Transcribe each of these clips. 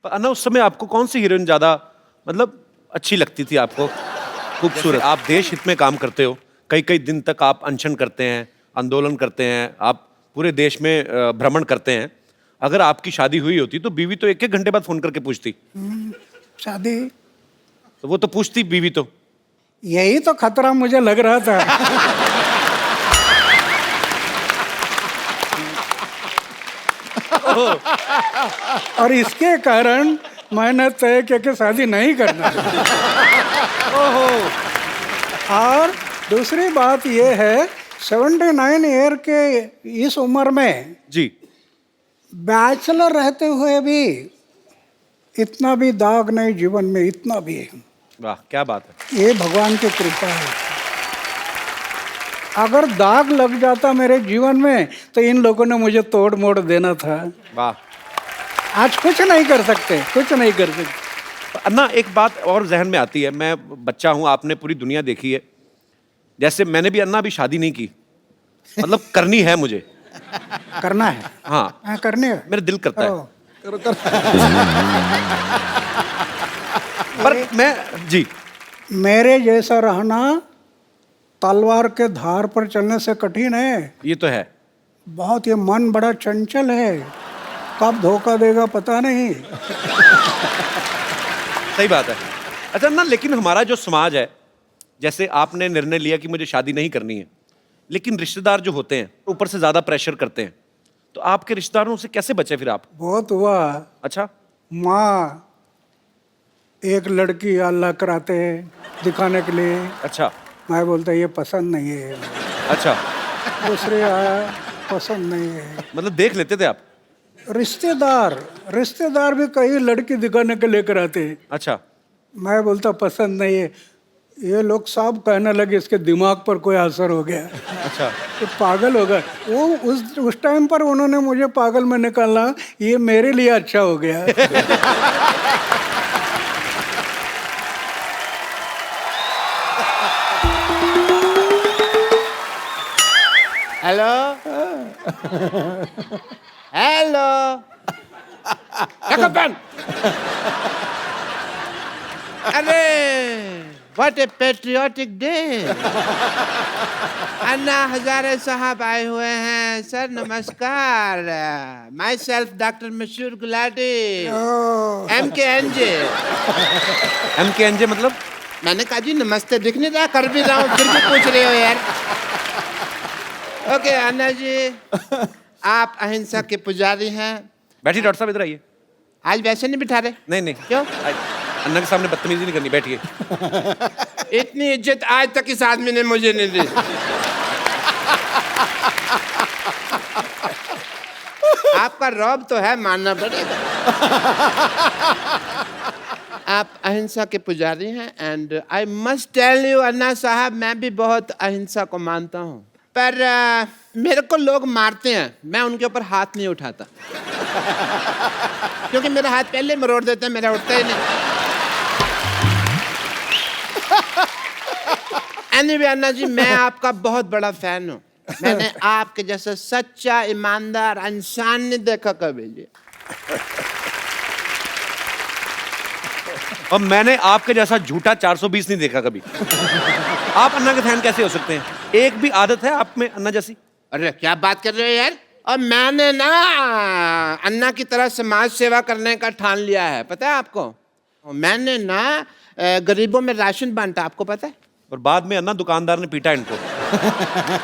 अन्ना उस समय आपको कौन सी हीरोइन ज्यादा मतलब अच्छी लगती थी आपको? खूबसूरत। आप देश हित में काम करते हो, कई कई दिन तक आप अनशन करते हैं, आंदोलन करते हैं, आप पूरे देश में भ्रमण करते हैं। अगर आपकी शादी हुई होती तो बीवी तो एक एक घंटे बाद फोन करके पूछती। शादी तो वो तो पूछती बीवी तो। यही तो खतरा मुझे लग रहा था। और इसके कारण मैंने तय किया कि शादी नहीं करना। ओहो। और दूसरी बात यह है 79 ईयर के इस उम्र में जी। बैचलर रहते हुए भी इतना भी दाग नहीं जीवन में, इतना भी है। वाह क्या बात है। ये भगवान की कृपा है। अगर दाग लग जाता मेरे जीवन में तो इन लोगों ने मुझे तोड़ मोड़ देना था। वाह। आज कुछ नहीं कर सकते, कुछ नहीं कर सकते। अन्ना एक बात और जहन में आती है, मैं बच्चा हूं, आपने पूरी दुनिया देखी है। जैसे मैंने भी अन्ना अभी शादी नहीं की, मतलब करनी है मुझे। करना है? हाँ करनी है। मेरा दिल करता है। ओ, पर मैं जी मेरे जैसा रहना तलवार के धार पर चलने से कठिन है। ये तो है। बहुत, ये मन बड़ा चंचल है, कब धोखा देगा पता नहीं। सही बात है। अच्छा ना, लेकिन हमारा जो समाज है, जैसे आपने निर्णय लिया कि मुझे शादी नहीं करनी है, लेकिन रिश्तेदार जो होते हैं ऊपर से ज्यादा प्रेशर करते हैं, तो आपके रिश्तेदारों से कैसे बचे फिर आप? बहुत हुआ। अच्छा। माँ एक लड़की अल्लाह कराते हैं दिखाने के लिए। अच्छा। मैं बोलता ये पसंद नहीं है। अच्छा। दूसरे आया, पसंद नहीं है। मतलब देख लेते थे आप? रिश्तेदार भी कई लड़की दिखाने के लेकर आते हैं। अच्छा। मैं बोलता पसंद नहीं है। ये लोग सब कहने लगे इसके दिमाग पर कोई असर हो गया। अच्छा। ये पागल होगा। वो उस टाइम पर उन्होंने मुझे पागल में निकाला, ये मेरे लिए अच्छा हो गया। हेलो हेलो अरे what A patriotic day. Anna Hazare साहब आए हुए हैं। सर नमस्कार। माई सेल्फ डॉक्टर मशहूर गुलाटी, MKNJ। MKNJ मतलब? मैंने कहा जी नमस्ते, दिख नहीं रहा, कर भी रहा हूँ फिर भी पूछ रहे हो यार। ओके अन्ना जी, आप अहिंसा के पुजारी हैं। बैठिए डॉक्टर साहब, इधर आइए। आज वैसे नहीं बिठा रहे? नहीं नहीं। क्यों? अन्ना के सामने बदतमीजी नहीं करनी, बैठिए। इतनी इज्जत आज तक इस आदमी ने मुझे नहीं दी। आपका रौब तो है, मानना पड़ेगा। आप अहिंसा के पुजारी हैं and I must tell you Anna Sahab, मैं भी बहुत अहिंसा को मानता हूँ, पर मेरे को लोग मारते हैं, मैं उनके ऊपर हाथ नहीं उठाता। क्योंकि मेरा हाथ पहले मरोड़ देते हैं, मेरा उठता ही नहीं। Anyway, अन्ना जी, मैं आपका बहुत बड़ा फैन हूँ। मैंने आपके जैसा सच्चा ईमानदार इंसान नहीं देखा कभी जी। और मैंने आपके जैसा झूठा 420 नहीं देखा कभी। आप अन्ना के फैन कैसे हो सकते हैं? एक भी आदत है आप में अन्ना जैसी? अरे क्या बात कर रहे हो यार। और मैंने ना अन्ना की तरह समाज सेवा करने का ठान लिया है, पता है आपको। मैंने ना गरीबों में राशन बांटा, आपको पता है। और बाद में अन्ना दुकानदार ने पीटा इनको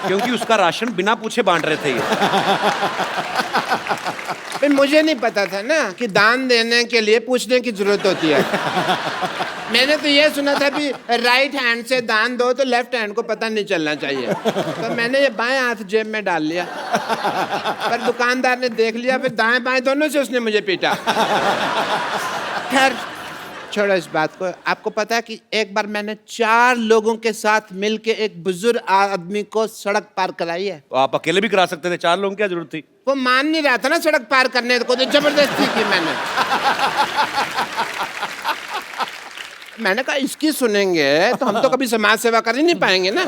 क्योंकि उसका राशन बिना पूछे बांट रहे थे ये। भाई मुझे नहीं पता था ना कि दान देने के लिए पूछने की जरूरत होती है। मैंने तो ये सुना था भी राइट हैंड से दान दो तो लेफ्ट हैंड को पता नहीं चलना चाहिए, तो मैंने ये बाएं हाथ जेब में डाल लिया। पर दुकानदार ने देख लिया, फिर दाएं बाएं दोनों से उसने मुझे पीटा। खैर छोड़ो इस बात को। आपको पता है कि एक बार मैंने 4 लोगों के साथ मिलके एक बुजुर्ग आदमी को सड़क पार कराई है। तो आप अकेले भी करा सकते थे, 4 लोगों की क्या जरूरत थी? वो मान नहीं रहा था ना सड़क पार करने को, तो जबरदस्ती की मैंने। मैंने कहा इसकी सुनेंगे तो हम तो कभी समाज सेवा कर ही नहीं पाएंगे ना।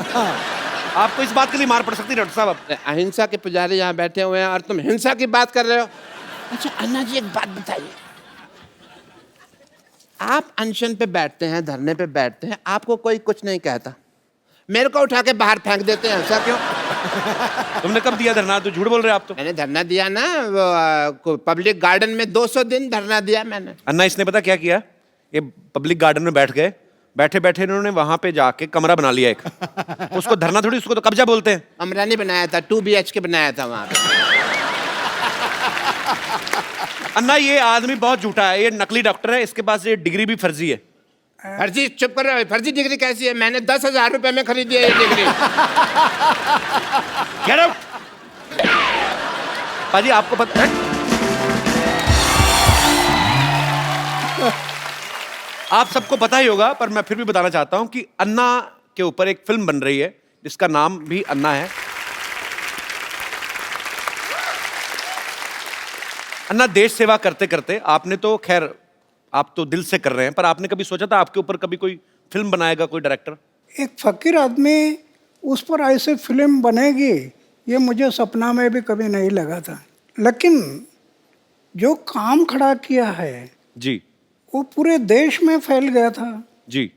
आपको इस बात के लिए मार पड़ सकती है डॉक्टर साहब। अब अहिंसा के पुजारी यहाँ बैठे हुए हैं और तुम हिंसा की बात कर रहे हो। अच्छा अन्ना जी एक बात बताइए, आप अनशन पे बैठते हैं, धरने पे बैठते हैं, आपको कोई कुछ नहीं कहता, मेरे को उठा के बाहर फेंक देते हैं, ऐसा क्यों? तुमने कब दिया धरना? तो झूठ बोल रहे हो आप तो। मैंने धरना दिया ना, वो पब्लिक गार्डन में 200 दिन धरना दिया मैंने। अन्ना इसने पता क्या किया? ये पब्लिक गार्डन में बैठ गए, बैठे बैठे इन्होंने वहां पे जाके कमरा बना लिया एक। उसको धरना थोड़ी, उसको तो कब्जा बोलते हैं। कमरा नहीं बनाया था, 2 BHK बनाया था वहां पे। अन्ना ये आदमी बहुत झूठा है, ये नकली डॉक्टर है, इसके पास ये डिग्री भी फर्जी है। फर्जी? चुप कर रहे हो, फर्जी डिग्री कैसी है? मैंने 10,000 रुपए में खरीदी है ये डिग्री। Get out! पाजी आपको पता है, आप सबको पता ही होगा, पर मैं फिर भी बताना चाहता हूं कि अन्ना के ऊपर एक फिल्म बन रही है जिसका नाम भी अन्ना है। अन्ना, देश सेवा करते करते आपने तो खैर, आप तो दिल से कर रहे हैं, पर आपने कभी सोचा था आपके ऊपर कभी कोई फिल्म बनाएगा कोई डायरेक्टर? एक फकीर आदमी उस पर ऐसे फिल्म बनेगी ये मुझे सपना में भी कभी नहीं लगा था। लेकिन जो काम खड़ा किया है जी वो पूरे देश में फैल गया था। जी।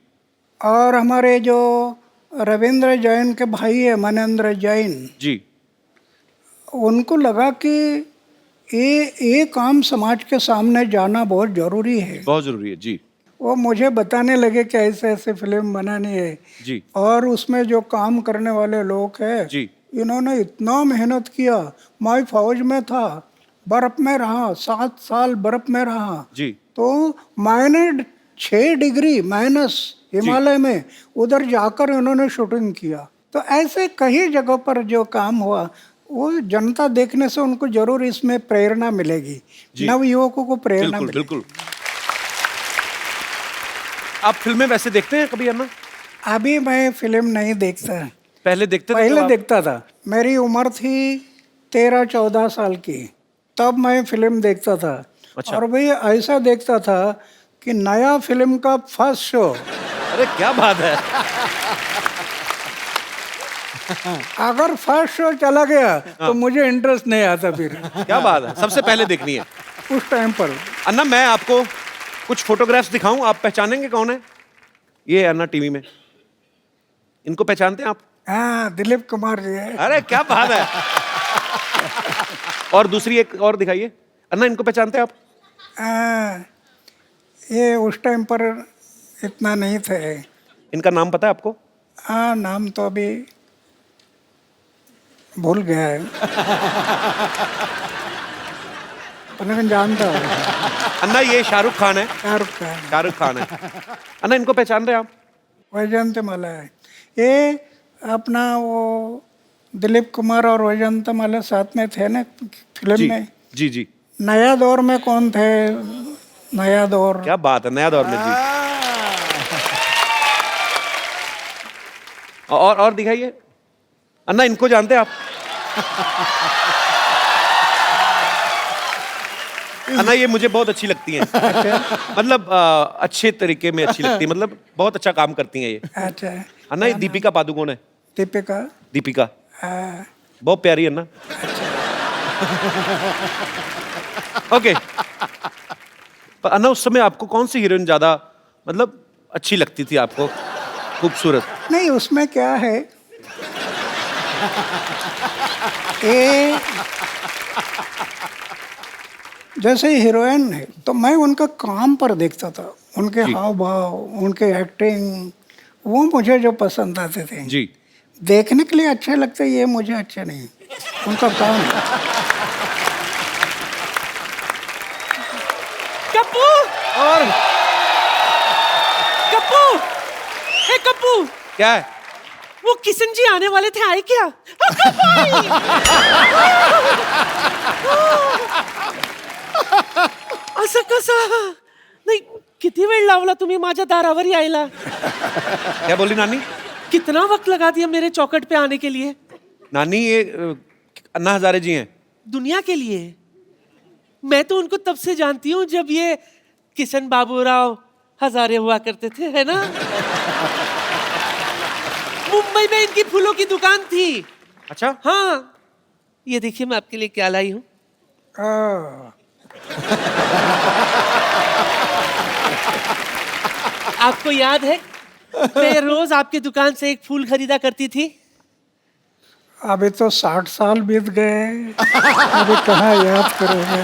और हमारे जो रविंद्र जैन के भाई है मनेंद्र जैन जी। उनको लगा कि ये काम समाज के सामने जाना बहुत ज़रूरी है, बहुत जरूरी है। जी वो मुझे बताने लगे कि ऐसे ऐसे फिल्म बनानी है। जी और उसमें जो काम करने वाले लोग हैं जी। इन्होंने इतना मेहनत किया। मैं फौज में था, बर्फ में रहा, 7 साल बर्फ में रहा, जी तो मैंने 6 डिग्री माइनस हिमालय में उधर जाकर इन्होंने शूटिंग किया। तो ऐसे कई जगहों पर जो काम हुआ वो जनता देखने से उनको जरूर इसमें प्रेरणा मिलेगी, नव युवकों को प्रेरणा बिल्कुल मिलेगी। बिल्कुल। आप फिल्में वैसे देखते हैं कभी अन्ना? अभी मैं फिल्म नहीं देखता, पहले देखते थे? पहले तो देखता था। मेरी उम्र थी 13-14 साल की, तब मैं फिल्म देखता था। अच्छा। और भाई ऐसा देखता था कि नया फिल्म का फर्स्ट शो, अरे क्या बात है! अगर फर्स्ट शो चला गया तो मुझे इंटरेस्ट नहीं आता फिर। क्या बात है, सबसे पहले देखनी है उस टाइम पर। अन्ना, मैं आपको कुछ फोटोग्राफ्स दिखाऊं, आप पहचानेंगे कौन है? ये है अन्ना टीवी में, इनको पहचानते हैं आप? हाँ, दिलीप कुमार जी है। अरे क्या बात है! और दूसरी एक और दिखाइए। अन्ना, इनको पहचानते हैं आप? ये उस टाइम पर इतना नहीं थे। इनका नाम पता है आपको? हाँ, नाम तो अभी भूल गया है, पर मैं जानता हूँ। अन्ना, ये शाहरुख खान है। शाहरुख खान। शाहरुख खान है। अन्ना, इनको पहचान रहे हैं आप? वैजयंतीमाला है ये। अपना वो दिलीप कुमार और वैजयंतीमाला साथ में थे ना फिल्म जी में। जी जी। नया दौर में कौन थे? नया दौर। क्या बात है, नया दौर में। जी। और दिखाइए। अन्ना, इनको जानते हैं आप? अन्ना, ये मुझे बहुत अच्छी लगती हैं। मतलब अच्छे तरीके में अच्छी लगती है, मतलब बहुत अच्छा काम करती हैं ये। अच्छा। अन्ना, ये दीपिका पादुकोण है। दीपिका। दीपिका हाँ। बहुत प्यारी है अन्ना। ओके। पर अन्ना, उस समय आपको कौन सी हीरोइन ज्यादा मतलब अच्छी लगती थी आपको, खूबसूरत? नहीं, उसमें क्या है, ये जैसे हीरोइन है तो मैं उनका काम पर देखता था, उनके हाव भाव, उनके एक्टिंग, वो मुझे जो पसंद आते थे। जी। देखने के लिए अच्छे लगते, ये मुझे अच्छे नहीं, उनका काम। कप्पू! और कप्पू! हे कप्पू! क्या है? वो किशन जी आने वाले थे, आए क्या? कप्पू आई! असं कसं? नाही, किती वेळ लावला तुम्ही माझ्या दारावर यायला? क्या बोली नानी? कितना वक्त लगा दिया मेरे चौखट पे आने के लिए? नानी, ये अन्ना हजारे जी हैं। दुनिया के लिए। मैं तो उनको तब से जानती हूँ जब ये किशन बाबूराव हजारे हुआ करते थे, है ना? मुंबई में इनकी फूलों की दुकान थी। अच्छा। हाँ, ये देखिए मैं आपके लिए क्या लाई हूँ। आपको याद है मैं रोज आपकी दुकान से एक फूल खरीदा करती थी? अभी तो 60 साल बीत गए, अभी कहाँ याद करोगे।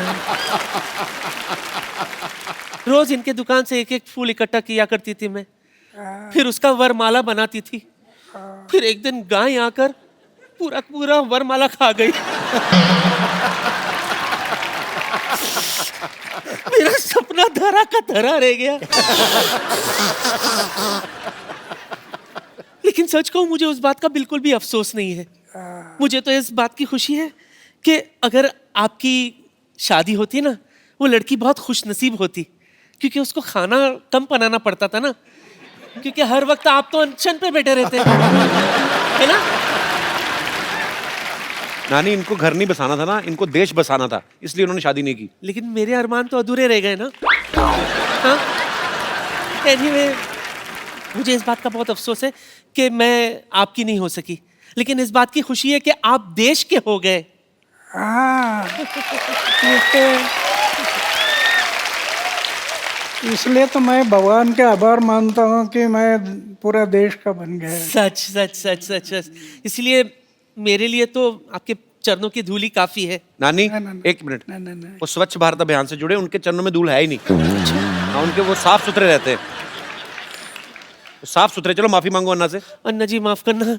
रोज इनके दुकान से एक एक फूल इकट्ठा किया करती थी मैं, फिर उसका वरमाला बनाती थी। फिर एक दिन गाय आकर पूरा पूरा वरमाला खा गई। मेरा सपना धरा का धरा रह गया। लेकिन सच कहूं, मुझे उस बात का बिल्कुल भी अफसोस नहीं है। मुझे तो इस बात की खुशी है कि अगर आपकी शादी होती ना, वो लड़की बहुत खुशनसीब होती, क्योंकि उसको खाना कम बनाना पड़ता था ना, क्योंकि हर वक्त आप तो अनशन पे बैठे रहते है ना। नानी, इनको घर नहीं बसाना था ना, इनको देश बसाना था, इसलिए उन्होंने शादी नहीं की। लेकिन मेरे अरमान तो अधूरे रह गए ना। हाँ? Anyway, मुझे इस बात का बहुत अफसोस है कि मैं आपकी नहीं हो सकी, लेकिन इस बात की खुशी है कि आप देश के हो गए। हाँ, इसलिए तो मैं भगवान के आभार मानता हूँ कि मैं पूरा देश का बन गया। सच सच सच सच सच। इसलिए मेरे लिए तो आपके चरणों की धूली काफी है। नानी, ना। एक मिनट। नहीं। वो स्वच्छ भारत अभियान से जुड़े, उनके चरणों में धूल है ही नहीं। हाँ, उनके वो साफ सुथरे रहते हैं, साफ सुथरे। चलो माफी मांगो अन्ना से। अन्ना जी माफ करना।